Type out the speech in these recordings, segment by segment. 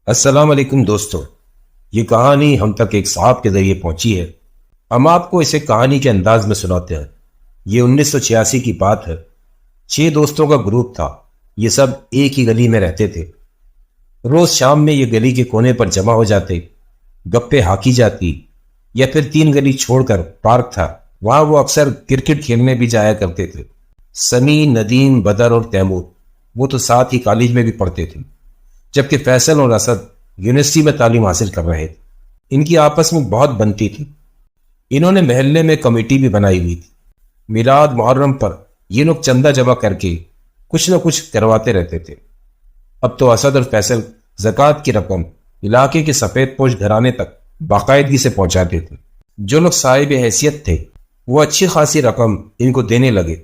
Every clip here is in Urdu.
السلام علیکم دوستو، یہ کہانی ہم تک ایک صاحب کے ذریعے پہنچی ہے۔ ہم آپ کو اسے کہانی کے انداز میں سناتے ہیں۔ یہ 1986 کی بات ہے۔ 6 دوستوں کا گروپ تھا۔ یہ سب ایک ہی گلی میں رہتے تھے۔ روز شام میں یہ گلی کے کونے پر جمع ہو جاتے، گپے ہاکی جاتی، یا پھر 3 گلی چھوڑ کر پارک تھا، وہاں وہ اکثر کرکٹ کھیلنے بھی جایا کرتے تھے۔ سمی، ندیم، بدر اور تیمور وہ تو ساتھ ہی کالج میں بھی پڑھتے تھے، جبکہ فیصل اور اسد یونیورسٹی میں تعلیم حاصل کر رہے تھے۔ ان کی آپس میں بہت بنتی تھی۔ انہوں نے محلے میں کمیٹی بھی بنائی ہوئی تھی۔ میلاد، محرم پر یہ لوگ چندہ جمع کر کے کچھ نہ کچھ کرواتے رہتے تھے۔ اب تو اسد اور فیصل زکوٰۃ کی رقم علاقے کے سفید پوش گھرانے تک باقاعدگی سے پہنچاتے تھے۔ جو لوگ صاحب حیثیت تھے وہ اچھی خاصی رقم ان کو دینے لگے۔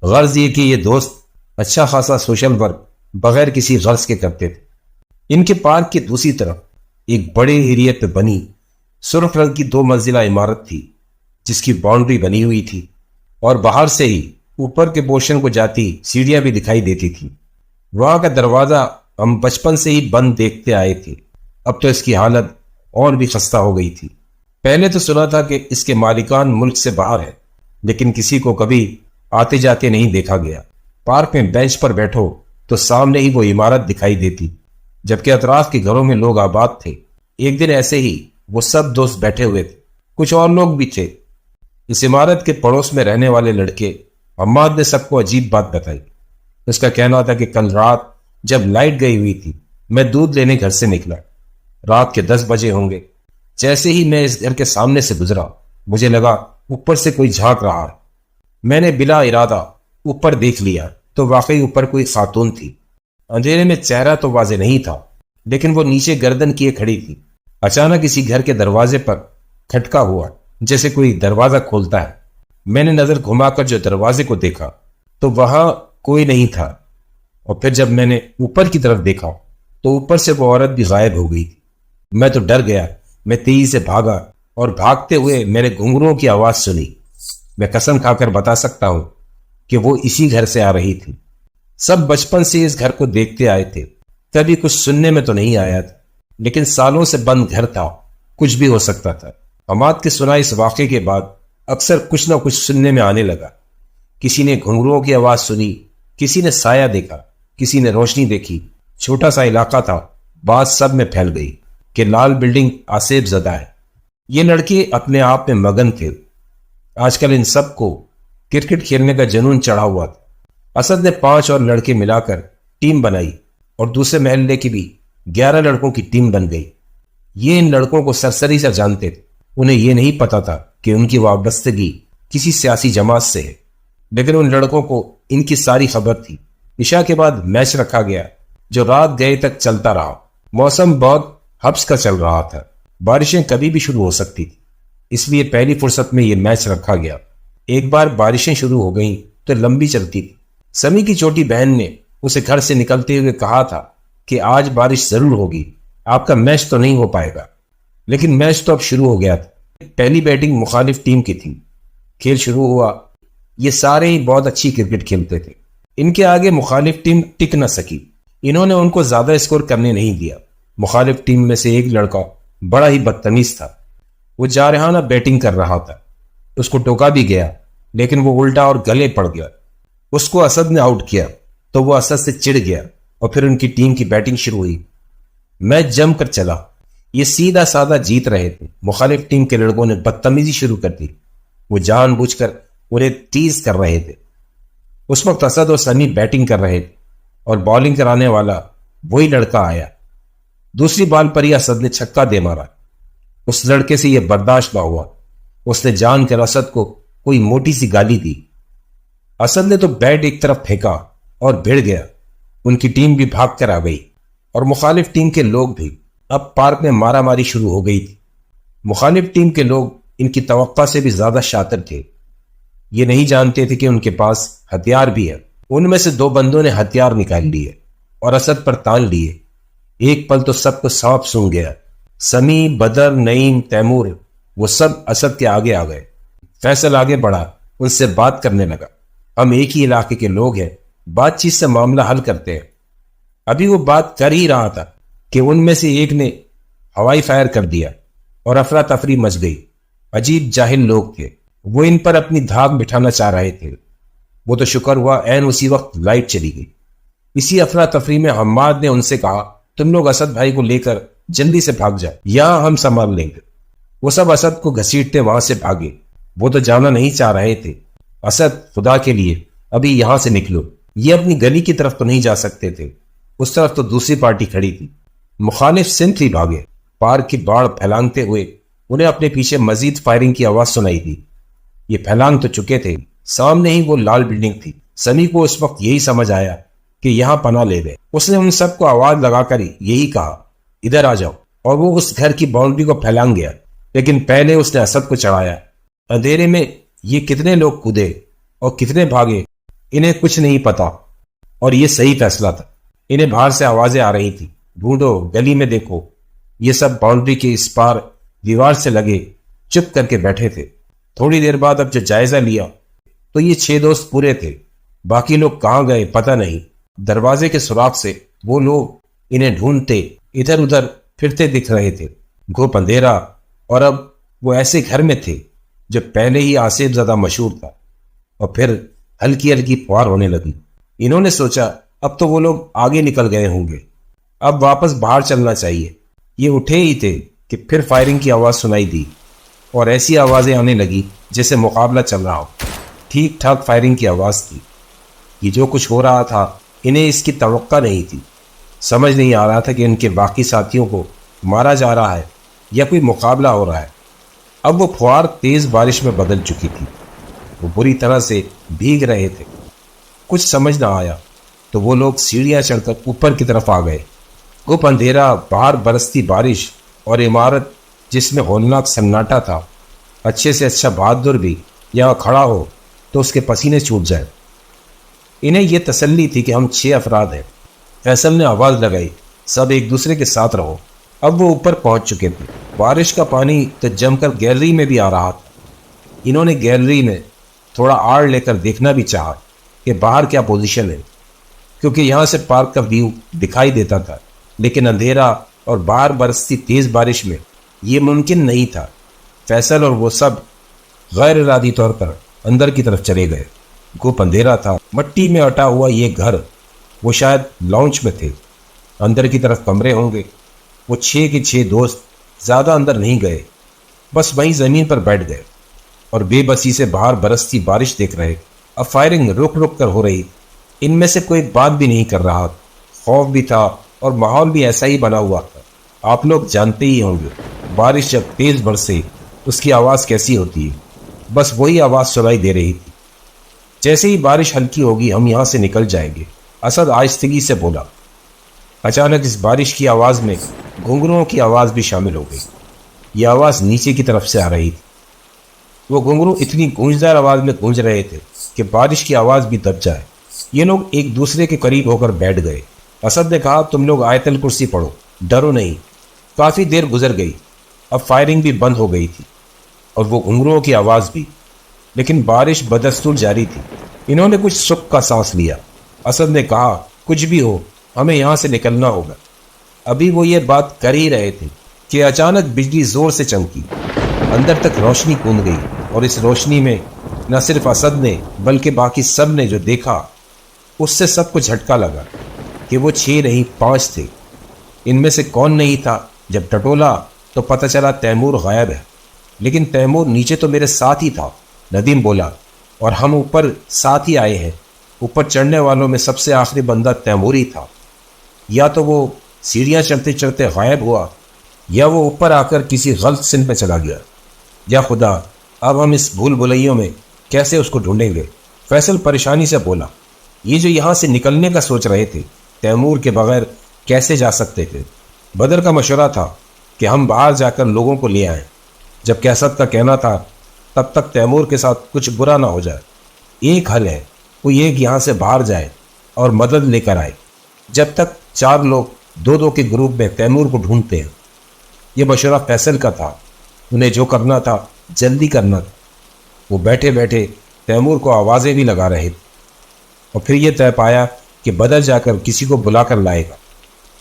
غرض یہ کہ یہ دوست اچھا خاصا سوشل ورک بغیر کسی غرض کے کرتے تھے۔ ان کے پارک کی دوسری طرف ایک بڑے ایریا پہ بنی سرخ رنگ کی 2 منزلہ عمارت تھی، جس کی باؤنڈری بنی ہوئی تھی، اور باہر سے ہی اوپر کے پورشن کو جاتی سیڑھیاں بھی دکھائی دیتی تھی۔ وہاں کا دروازہ ہم بچپن سے ہی بند دیکھتے آئے تھے، اب تو اس کی حالت اور بھی خستہ ہو گئی تھی۔ پہلے تو سنا تھا کہ اس کے مالکان ملک سے باہر ہیں، لیکن کسی کو کبھی آتے جاتے نہیں دیکھا گیا۔ پارک میں بینچ پر بیٹھو تو سامنے ہی وہ عمارت دکھائی دیتی، جبکہ اطراف کے گھروں میں لوگ آباد تھے۔ ایک دن ایسے ہی وہ سب دوست بیٹھے ہوئے تھے، کچھ اور لوگ بھی تھے۔ اس عمارت کے پڑوس میں رہنے والے لڑکے حماد نے سب کو عجیب بات بتائی۔ اس کا کہنا تھا کہ کل رات جب لائٹ گئی ہوئی تھی، میں دودھ لینے گھر سے نکلا، رات کے 10 بجے ہوں گے۔ جیسے ہی میں اس گھر کے سامنے سے گزرا، مجھے لگا اوپر سے کوئی جھانک رہا ہے۔ میں نے بلا ارادہ اوپر دیکھ لیا تو واقعی اوپر کوئی خاتون تھی۔ اندھیرے میں چہرہ تو واضح نہیں تھا، لیکن وہ نیچے گردن کیے کھڑی تھی۔ اچانک کسی گھر کے دروازے پر کھٹکا ہوا، جیسے کوئی دروازہ کھولتا ہے۔ میں نے نظر گھما کر جو دروازے کو دیکھا تو وہاں کوئی نہیں تھا، اور پھر جب میں نے اوپر کی طرف دیکھا تو اوپر سے وہ عورت بھی غائب ہو گئی تھی۔ میں تو ڈر گیا۔ میں تیزی سے بھاگا اور بھاگتے ہوئے میں نے گھنگروں کی آواز سنی۔ میں قسم کھا کر بتا سکتا ہوں کہ وہ اسی گھر سے آ رہی تھی۔ سب بچپن سے اس گھر کو دیکھتے آئے تھے، کبھی کچھ سننے میں تو نہیں آیا تھا، لیکن سالوں سے بند گھر تھا، کچھ بھی ہو سکتا تھا۔ حماد کے سنا اس واقعے کے بعد اکثر کچھ نہ کچھ سننے میں آنے لگا۔ کسی نے گھنگروؤں کی آواز سنی، کسی نے سایہ دیکھا، کسی نے روشنی دیکھی۔ چھوٹا سا علاقہ تھا، بات سب میں پھیل گئی کہ لال بلڈنگ آسیب زدہ ہے۔ یہ لڑکے اپنے آپ میں مگن تھے۔ آج کل ان سب کو کرکٹ کھیلنے کا جنون چڑھا ہوا تھا۔ اسد نے 5 اور لڑکے ملا کر ٹیم بنائی، اور دوسرے محلے کی بھی 11 لڑکوں کی ٹیم بن گئی۔ یہ ان لڑکوں کو سرسری سے جانتے تھے۔ انہیں یہ نہیں پتا تھا کہ ان کی وابستگی کسی سیاسی جماعت سے ہے، لیکن ان لڑکوں کو ان کی ساری خبر تھی۔ عشاء کے بعد میچ رکھا گیا، جو رات گئے تک چلتا رہا۔ موسم بہت حبس کا چل رہا تھا، بارشیں کبھی بھی شروع ہو سکتی تھی، اس لیے پہلی فرصت میں یہ میچ رکھا گیا۔ ایک بار بارشیں شروع ہو گئیں تو لمبی چلتی تھی۔ سمی کی چھوٹی بہن نے اسے گھر سے نکلتے ہوئے کہا تھا کہ آج بارش ضرور ہوگی، آپ کا میچ تو نہیں ہو پائے گا۔ لیکن میچ تو اب شروع ہو گیا تھا۔ پہلی بیٹنگ مخالف ٹیم کی تھی۔ کھیل شروع ہوا۔ یہ سارے ہی بہت اچھی کرکٹ کھیلتے تھے۔ ان کے آگے مخالف ٹیم ٹک نہ سکی۔ انہوں نے ان کو زیادہ اسکور کرنے نہیں دیا۔ مخالف ٹیم میں سے ایک لڑکا بڑا ہی بدتمیز تھا۔ وہ جارحانہ بیٹنگ کر رہا تھا۔ اس کو ٹوکا بھی گیا، لیکن وہ الٹا اور گلے پڑ گیا۔ اس کو اسد نے آؤٹ کیا تو وہ اسد سے چڑ گیا، اور پھر ان کی ٹیم کی بیٹنگ شروع ہوئی۔ میچ جم کر چلا۔ یہ سیدھا سادہ جیت رہے تھے۔ مخالف ٹیم کے لڑکوں نے بدتمیزی شروع کر دی۔ وہ جان بوجھ کر انہیں ٹیز کر رہے تھے۔ اس وقت اسد اور سمی بیٹنگ کر رہے تھے، اور بالنگ کرانے والا وہی لڑکا آیا۔ دوسری بال پر ہی اسد نے چھکا دے مارا۔ اس لڑکے سے یہ برداشت نہ ہوا۔ اس نے جان کر اسد کو کوئی موٹی سی گالی دی۔ اسد نے تو بیٹ ایک طرف پھینکا اور بھیڑ گیا۔ ان کی ٹیم بھی بھاگ کر آ گئی، اور مخالف ٹیم کے لوگ بھی۔ اب پارک میں مارا ماری شروع ہو گئی تھی۔ مخالف ٹیم کے لوگ ان کی توقع سے بھی زیادہ شاطر تھے۔ یہ نہیں جانتے تھے کہ ان کے پاس ہتھیار بھی ہے۔ ان میں سے 2 بندوں نے ہتھیار نکال لیے اور اسد پر تان لیے۔ ایک پل تو سب کو سانپ سونگھ گیا۔ سمی، بدر، نعیم، تیمور وہ سب اسد کے آگے آ گئے۔ فیصل آگے بڑھا، ان سے بات کرنے لگا۔ ہم ایک ہی علاقے کے لوگ ہیں، بات چیت سے معاملہ حل کرتے ہیں۔ ابھی وہ بات کر ہی رہا تھا کہ ان میں سے ایک نے ہوائی فائر کر دیا اور افراتفری مچ گئی۔ عجیب جاہل لوگ تھے، وہ ان پر اپنی دھاک بٹھانا چاہ رہے تھے۔ وہ تو شکر ہوا عین اسی وقت لائٹ چلی گئی۔ اسی افراتفری میں حماد نے ان سے کہا، تم لوگ اسد بھائی کو لے کر جلدی سے بھاگ جائے، یہاں ہم سنبھال لیں گے۔ وہ سب اسد کو گھسیٹتے وہاں سے بھاگے۔ وہ تو جانا نہیں چاہ رہے تھے۔ اسد، خدا کے لیے ابھی یہاں سے نکلو، یہ اپنی گلی کی طرف تو نہیں جا سکتے تھے، اس طرف تو دوسری پارٹی کھڑی تھی۔ مخالف سمت ہی بھاگے۔ پارک کی باڑ پھیلانگتے ہوئے انہیں اپنے پیچھے مزید فائرنگ کی آواز سنائی دی۔ یہ پھیلانگ تو چکے تھے، سامنے ہی وہ لال بلڈنگ تھی۔ سمی کو اس وقت یہی سمجھ آیا کہ یہاں پناہ لے گئے۔ اس نے ان سب کو آواز لگا کر یہی کہا، ادھر آ جاؤ، اور وہ اس گھر کی باؤنڈری کو پھیلانگ گیا۔ لیکن پہلے اس نے اسد کو چڑھایا۔ اندھیرے میں یہ کتنے لوگ کودے اور کتنے بھاگے، انہیں کچھ نہیں پتا، اور یہ صحیح فیصلہ تھا۔ انہیں باہر سے آوازیں آ رہی تھی، ڈھونڈو، گلی میں دیکھو۔ یہ سب باؤنڈری کے اس پار دیوار سے لگے چپ کر کے بیٹھے تھے۔ تھوڑی دیر بعد اب جو جائزہ لیا تو یہ 6 دوست پورے تھے۔ باقی لوگ کہاں گئے پتہ نہیں۔ دروازے کے سوراخ سے وہ لوگ انہیں ڈھونڈتے ادھر ادھر پھرتے دکھ رہے تھے۔ گھوپ اندھیرا، اور اب وہ ایسے گھر میں تھے جو پہلے ہی آصف زدہ مشہور تھا، اور پھر ہلکی ہلکی پھوار ہونے لگی۔ انہوں نے سوچا اب تو وہ لوگ آگے نکل گئے ہوں گے، اب واپس باہر چلنا چاہیے۔ یہ اٹھے ہی تھے کہ پھر فائرنگ کی آواز سنائی دی، اور ایسی آوازیں آنے لگی جیسے مقابلہ چل رہا ہو۔ ٹھیک ٹھاک فائرنگ کی آواز تھی۔ یہ جو کچھ ہو رہا تھا انہیں اس کی توقع نہیں تھی۔ سمجھ نہیں آ رہا تھا کہ ان کے باقی ساتھیوں کو مارا جا رہا ہے یا کوئی مقابلہ ہو رہا ہے۔ اب وہ پھوار تیز بارش میں بدل چکی تھی۔ وہ بری طرح سے بھیگ رہے تھے۔ کچھ سمجھ نہ آیا تو وہ لوگ سیڑھیاں چڑھ کر اوپر کی طرف آ گئے۔ گھپ اندھیرا، باہر برستی بارش، اور عمارت جس میں ہولناک سناٹا تھا۔ اچھے سے اچھا بہادر بھی یہاں کھڑا ہو تو اس کے پسینے چھوٹ جائے۔ انہیں یہ تسلی تھی کہ ہم 6 افراد ہیں۔ فیصل نے آواز لگائی، سب ایک دوسرے کے ساتھ رہو۔ اب وہ اوپر پہنچ چکے تھے۔ بارش کا پانی تو جم کر گیلری میں بھی آ رہا تھا۔ انہوں نے گیلری میں تھوڑا آڑ لے کر دیکھنا بھی چاہا کہ باہر کیا پوزیشن ہے، کیونکہ یہاں سے پارک کا ویو دکھائی دیتا تھا۔ لیکن اندھیرا اور باہر برستی تیز بارش میں یہ ممکن نہیں تھا۔ فیصل اور وہ سب غیر ارادی طور پر اندر کی طرف چلے گئے۔ گھپ اندھیرا تھا۔ مٹی میں اٹا ہوا یہ گھر، وہ شاید لانچ میں تھے۔ اندر کی طرف کمرے ہوں گے۔ وہ 6 کے 6 دوست زیادہ اندر نہیں گئے، بس وہیں زمین پر بیٹھ گئے اور بے بسی سے باہر برستی بارش دیکھ رہے۔ اب فائرنگ رک رک کر ہو رہی۔ ان میں سے کوئی بات بھی نہیں کر رہا۔ خوف بھی تھا اور ماحول بھی ایسا ہی بنا ہوا تھا۔ آپ لوگ جانتے ہی ہوں گے، بارش جب تیز برسے اس کی آواز کیسی ہوتی ہے۔ بس وہی آواز سنائی دے رہی تھی۔ جیسے ہی بارش ہلکی ہوگی ہم یہاں سے نکل جائیں گے، اسد آہستگی سے بولا۔ اچانک اس بارش کی آواز میں گھنگروؤں کی آواز بھی شامل ہو گئی۔ یہ آواز نیچے کی طرف سے آ رہی تھی۔ وہ گھنگرو اتنی گونجدار آواز میں گونج رہے تھے کہ بارش کی آواز بھی دب جائے۔ یہ لوگ ایک دوسرے کے قریب ہو کر بیٹھ گئے۔ اسد نے کہا، تم لوگ آیت الکرسی پڑھو، ڈرو نہیں۔ کافی دیر گزر گئی۔ اب فائرنگ بھی بند ہو گئی تھی اور وہ گھنگروؤں کی آواز بھی، لیکن بارش بدستور جاری تھی۔ انہوں نے کچھ سکھ کا سانس لیا۔ اسد نے کہا، کچھ بھی ہو ہمیں یہاں سے نکلنا ہوگا۔ ابھی وہ یہ بات کر ہی رہے تھے کہ اچانک بجلی زور سے چمکی۔ اندر تک روشنی کوند گئی، اور اس روشنی میں نہ صرف اسد نے بلکہ باقی سب نے جو دیکھا اس سے سب کو جھٹکا لگا کہ وہ 6 نہیں 5 تھے۔ ان میں سے کون نہیں تھا؟ جب ٹٹولا تو پتہ چلا تیمور غائب ہے۔ لیکن تیمور نیچے تو میرے ساتھ ہی تھا، ندیم بولا، اور ہم اوپر ساتھ ہی آئے ہیں۔ اوپر چڑھنے والوں میں سب سے آخری بندہ تیمور ہی تھا۔ یا تو وہ سیڑھیاں چڑھتے چڑھتے غائب ہوا، یا وہ اوپر آ کر کسی غلط سن پہ چلا گیا۔ یا خدا، اب ہم اس بھول بھلیوں میں کیسے اس کو ڈھونڈیں گے؟ فیصل پریشانی سے بولا۔ یہ جو یہاں سے نکلنے کا سوچ رہے تھے، تیمور کے بغیر کیسے جا سکتے تھے؟ بدر کا مشورہ تھا کہ ہم باہر جا کر لوگوں کو لے آئیں، جبکہ اسد کا کہنا تھا تب تک تیمور کے ساتھ کچھ برا نہ ہو جائے۔ ایک حل ہے، وہ یہ کہ یہاں سے باہر جائے اور مدد لے کر آئے، جب تک 4 لوگ 2-2 کے گروپ میں تیمور کو ڈھونڈتے ہیں۔ یہ مشورہ فیصل کا تھا۔ انہیں جو کرنا تھا جلدی کرنا تھا۔ وہ بیٹھے بیٹھے تیمور کو آوازیں بھی لگا رہے تھے، اور پھر یہ طے پایا کہ بدر جا کر کسی کو بلا کر لائے گا۔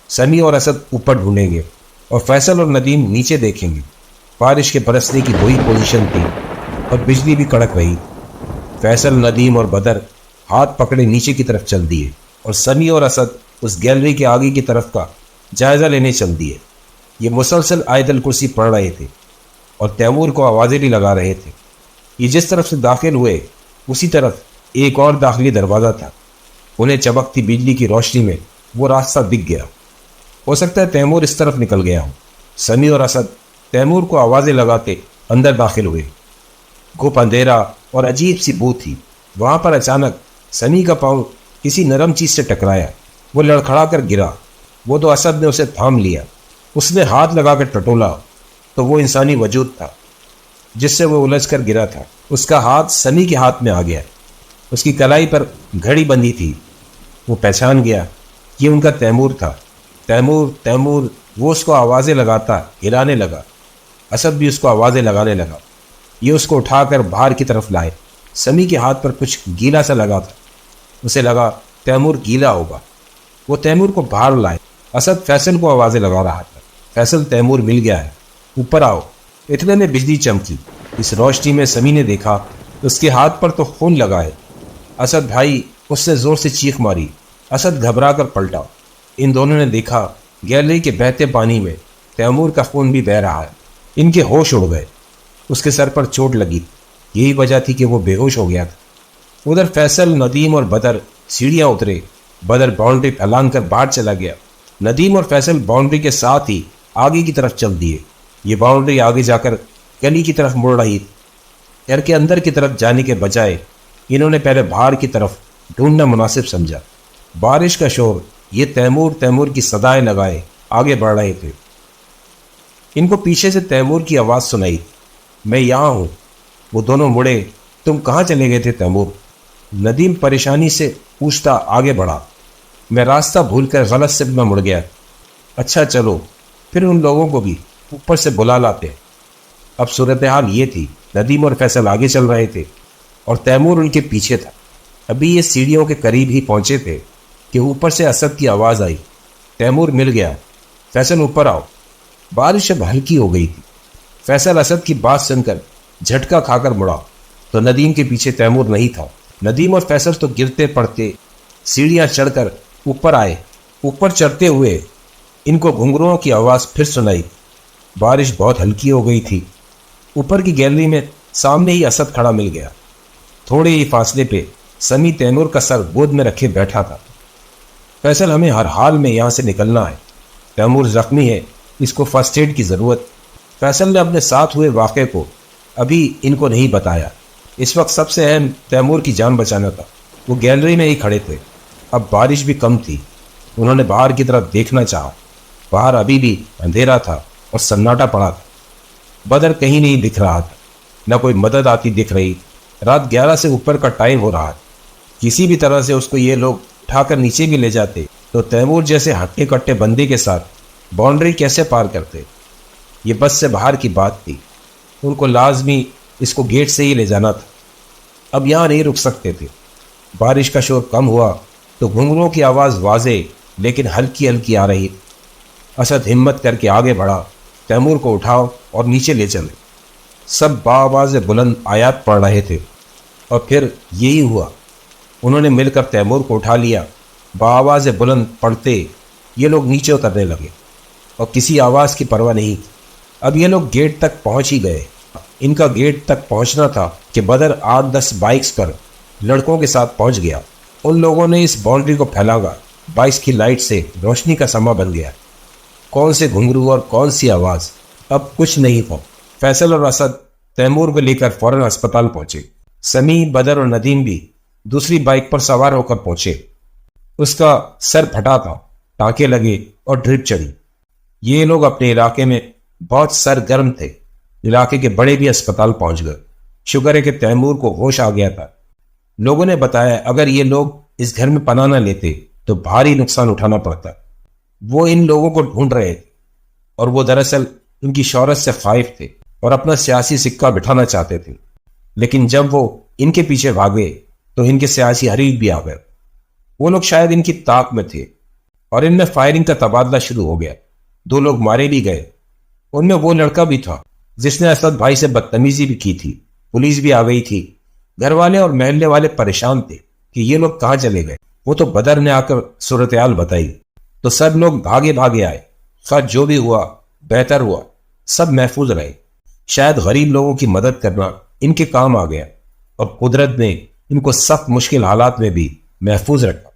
سمیع اور اسد اوپر ڈھونڈیں گے اور فیصل اور ندیم نیچے دیکھیں گے۔ بارش کے برسنے کی وہی پوزیشن تھی اور بجلی بھی کڑک رہی۔ فیصل، ندیم اور بدر ہاتھ پکڑے نیچے کی طرف چل دیے اور سمیع اور اسد اس گیلری کے آگے کی طرف کا جائزہ لینے چل دیے۔ یہ مسلسل آیت الکرسی پڑھ رہے تھے اور تیمور کو آوازیں بھی لگا رہے تھے۔ یہ جس طرف سے داخل ہوئے اسی طرف ایک اور داخلی دروازہ تھا۔ انہیں چمکتی بجلی کی روشنی میں وہ راستہ دکھ گیا۔ ہو سکتا ہے تیمور اس طرف نکل گیا ہو۔ سمیع اور اسد تیمور کو آوازیں لگاتے اندر داخل ہوئے۔ گھپ اندھیرا اور عجیب سی بو تھی۔ وہاں پر اچانک سمیع کا پاؤں کسی نرم چیز سے ٹکرایا۔ وہ لڑکھڑا کر گرا۔ وہ تو اسد نے اسے تھام لیا۔ اس نے ہاتھ لگا کر ٹٹولا تو وہ انسانی وجود تھا جس سے وہ الجھ کر گرا تھا۔ اس کا ہاتھ سمیع کے ہاتھ میں آ گیا۔ اس کی کلائی پر گھڑی بندھی تھی۔ وہ پہچان گیا، یہ ان کا تیمور تھا۔ تیمور، تیمور، وہ اس کو آوازیں لگاتا ہلانے لگا۔ اسد بھی اس کو آوازیں لگانے لگا۔ یہ اس کو اٹھا کر باہر کی طرف لائے۔ سمیع کے ہاتھ پر کچھ گیلا سا لگا تھا۔ اسے لگا تیمور گیلا ہوگا۔ وہ تیمور کو باہر لائے۔ اسد فیصل کو آوازیں لگا رہا تھا۔ فیصل، تیمور مل گیا ہے، اوپر آؤ۔ اتنے میں بجلی چمکی۔ اس روشنی میں سمیع نے دیکھا اس کے ہاتھ پر تو خون لگا ہے۔ اسد بھائی، اس نے زور سے چیخ ماری۔ اسد گھبرا کر پلٹا۔ ان دونوں نے دیکھا گیلری کے بہتے پانی میں تیمور کا خون بھی بہہ رہا ہے۔ ان کے ہوش اڑ گئے۔ اس کے سر پر چوٹ لگی، یہی وجہ تھی کہ وہ بے ہوش ہو گیا تھا۔ ادھر فیصل، ندیم اور بدر سیڑھیاں اترے۔ بدر باؤنڈری پھیلان کر باہر چلا گیا۔ ندیم اور فیصل باؤنڈری کے ساتھ ہی آگے کی طرف چل دیے۔ یہ باؤنڈری آگے جا کر گلی کی طرف مڑ رہی تھی۔ گھر کے اندر کی طرف جانے کے بجائے انہوں نے پہلے باہر کی طرف ڈھونڈنا مناسب سمجھا۔ بارش کا شور، یہ تیمور تیمور کی صدائیں لگائے آگے بڑھ رہے تھے۔ ان کو پیچھے سے تیمور کی آواز سنائی، میں یہاں ہوں۔ وہ دونوں مڑے۔ تم کہاں چلے گئے تھے تیمور؟ ندیم پریشانی سے پوچھتا آگے بڑھا۔ میں راستہ بھول کر غلط سمت میں مڑ گیا۔ اچھا چلو، پھر ان لوگوں کو بھی اوپر سے بلا لاتے۔ اب صورتحال یہ تھی، ندیم اور فیصل آگے چل رہے تھے اور تیمور ان کے پیچھے تھا۔ ابھی یہ سیڑھیوں کے قریب ہی پہنچے تھے کہ اوپر سے اسد کی آواز آئی، تیمور مل گیا، فیصل اوپر آؤ۔ بارش اب ہلکی ہو گئی تھی۔ فیصل اسد کی بات سن کر جھٹکا کھا کر مڑا تو ندیم کے پیچھے تیمور نہیں تھا۔ ندیم اور فیصل تو گرتے پڑتے سیڑھیاں چڑھ کر اوپر آئے۔ اوپر چڑھتے ہوئے ان کو گھنگروؤں کی آواز پھر سنائی۔ بارش بہت ہلکی ہو گئی تھی۔ اوپر کی گیلری میں سامنے ہی اسد کھڑا مل گیا۔ تھوڑے ہی فاصلے پہ سمیع تیمور کا سر گود میں رکھے بیٹھا تھا۔ فیصل، ہمیں ہر حال میں یہاں سے نکلنا ہے۔ تیمور زخمی ہے، اس کو فرسٹ ایڈ کی ضرورت۔ فیصل نے اپنے ساتھ ہوئے واقعے کو ابھی ان کو نہیں بتایا۔ اس وقت سب سے اہم تیمور کی جان بچانا تھا۔ وہ گیلری میں ہی کھڑے تھے۔ اب بارش بھی کم تھی۔ انہوں نے باہر کی طرف دیکھنا چاہا۔ باہر ابھی بھی اندھیرا تھا اور سناٹا پڑا تھا۔ بدر کہیں نہیں دکھ رہا تھا، نہ کوئی مدد آتی دکھ رہی۔ رات 11 سے اوپر کا ٹائم ہو رہا تھا۔ کسی بھی طرح سے اس کو یہ لوگ اٹھا کر نیچے بھی لے جاتے تو تیمور جیسے ہٹے کٹے بندے کے ساتھ باؤنڈری کیسے پار کرتے؟ یہ بس سے باہر کی بات تھی۔ ان کو لازمی اس کو گیٹ سے ہی لے جانا تھا۔ اب یہاں نہیں رک سکتے تھے۔ بارش کا شور کم ہوا تو گھنگروں کی آواز واضح لیکن ہلکی ہلکی آ رہی تھی۔ اسد ہمت کر کے آگے بڑھا، تیمور کو اٹھاؤ اور نیچے لے چلے۔ سب بآواز بلند آیات پڑھ رہے تھے اور پھر یہی ہوا۔ انہوں نے مل کر تیمور کو اٹھا لیا۔ بآواز بلند پڑھتے یہ لوگ نیچے اترنے لگے اور کسی آواز کی پرواہ نہیں کی۔ اب یہ لوگ گیٹ تک پہنچ ہی گئے۔ ان کا گیٹ تک پہنچنا تھا کہ بدر 8-10 بائکس پر لڑکوں کے ساتھ پہنچ گیا۔ ان لوگوں نے اس باؤنڈری کو پھیلاگا۔ بائکس کی لائٹ سے روشنی کا سما بن گیا۔ کون سے گھنگرو اور کون سی آواز، اب کچھ نہیں تھا۔ فیصل اور اسد تیمور کو لے کر فوراً اسپتال پہنچے۔ سمیع، بدر اور ندیم بھی دوسری بائک پر سوار ہو کر پہنچے۔ اس کا سر پھٹا تھا، ٹانکے لگے اور ڈرپ چڑھی۔ یہ لوگ اپنے علاقے میں بہت سرگرم تھے۔ علاقے کے بڑے بھی اسپتال پہنچ گئے۔ شکر ہے کہ تیمور کو ہوش آ گیا تھا۔ لوگوں نے بتایا اگر یہ لوگ اس گھر میں پناہ نہ لیتے تو بھاری نقصان اٹھانا پڑتا۔ وہ ان لوگوں کو ڈھونڈ رہے تھے اور وہ دراصل ان کی شہرت سے خائف تھے اور اپنا سیاسی سکہ بٹھانا چاہتے تھے۔ لیکن جب وہ ان کے پیچھے بھاگے تو ان کے سیاسی حریف بھی آ گئے۔ وہ لوگ شاید ان کی طاق میں تھے۔ اور ان میں فائرنگ کا تبادلہ شروع ہو گیا. 2 لوگ مارے بھی گئے. ان میں وہ لڑکا بھی تھا جس نے اسد بھائی سے بدتمیزی بھی کی تھی. پولیس بھی آ گئی تھی. گھر والے اور محلے والے پریشان تھے کہ یہ لوگ کہاں چلے گئے. وہ تو بدر نے آ کر صورتحال بتائی تو سب لوگ بھاگے بھاگے آئے. خیر جو بھی ہوا بہتر ہوا, سب محفوظ رہے. شاید غریب لوگوں کی مدد کرنا ان کے کام آ گیا اور قدرت نے ان کو سخت مشکل حالات میں بھی محفوظ رکھا.